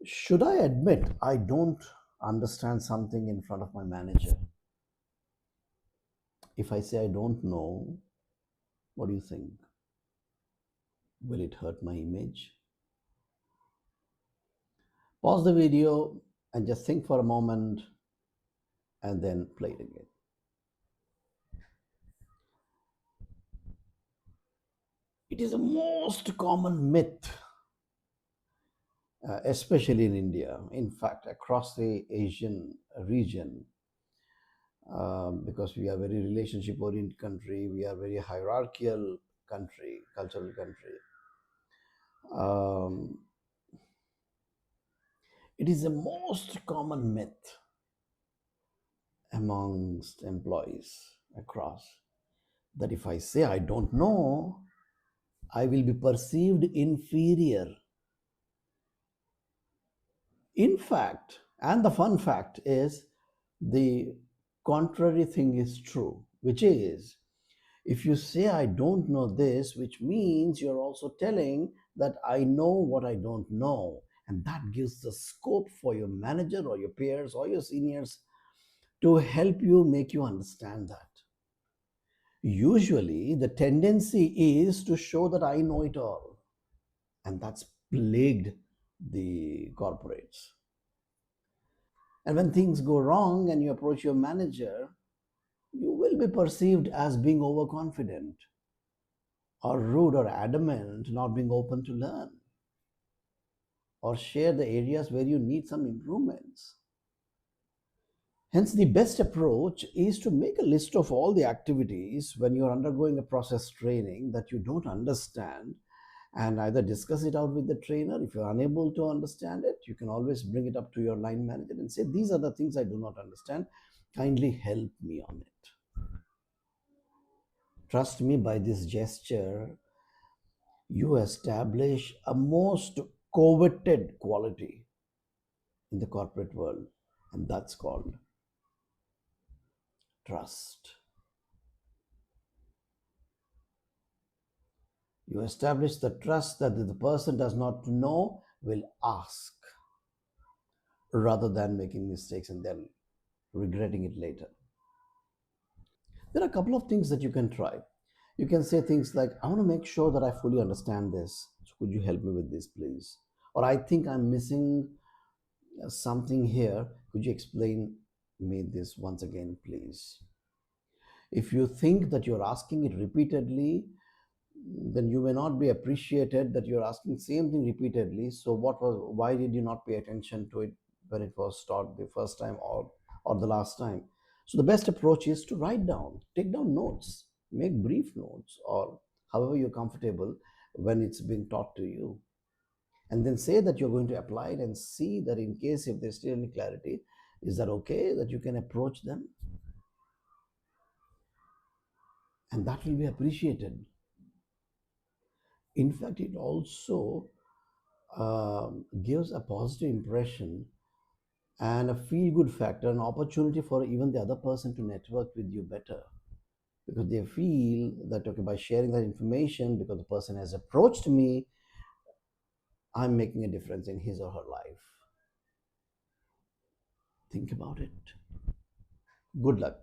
Should I admit I don't understand something in front of my manager? If I say I don't know, what do you think? Will it hurt my image? Pause the video and just think for a moment and then play it again. It is the most common myth, especially in India, in fact, across the Asian region, because we are very relationship oriented country, we are very hierarchical country, cultural country. Um, it is the most common myth amongst employees across that if I say I don't know, I will be perceived inferior. In fact, and the fun fact is the contrary thing is true, which is if you say I don't know this, which means you're also telling that I know what I don't know. And that gives the scope for your manager or your peers or your seniors to help you make you understand that. Usually, the tendency is to show that I know it all, and that's plagued the corporates. And when things go wrong and you approach your manager, you will be perceived as being overconfident or rude or adamant, not being open to learn or share the areas where you need some improvements. Hence, the best approach is to make a list of all the activities when you're undergoing a process training that you don't understand and either discuss it out with the trainer. If you're unable to understand it, you can always bring it up to your line manager and say, these are the things I do not understand. Kindly help me on it. Trust me, by this gesture, you establish a most coveted quality in the corporate world, and that's called trust. You establish the trust that the person does not know will ask rather than making mistakes and then regretting it later. There are a couple of things that you can try. You can say things like, I want to make sure that I fully understand this. So could you help me with this, please? Or I think I'm missing something here. Could you explain me this once again, please? If you think that you're asking it repeatedly, then you may not be appreciated that you're asking same thing repeatedly. So why did you not pay attention to it when it was taught the first time or the last time? So the best approach is to write down, take down notes, make brief notes, or however you're comfortable when it's being taught to you, and then say that you're going to apply it and see that in case if there's still any clarity, is that okay that you can approach them, and that will be appreciated. In fact, it also gives a positive impression and a feel good factor, an opportunity for even the other person to network with you better, because they feel that, okay, by sharing that information, because the person has approached me, I'm making a difference in his or her life. Think about it. Good luck.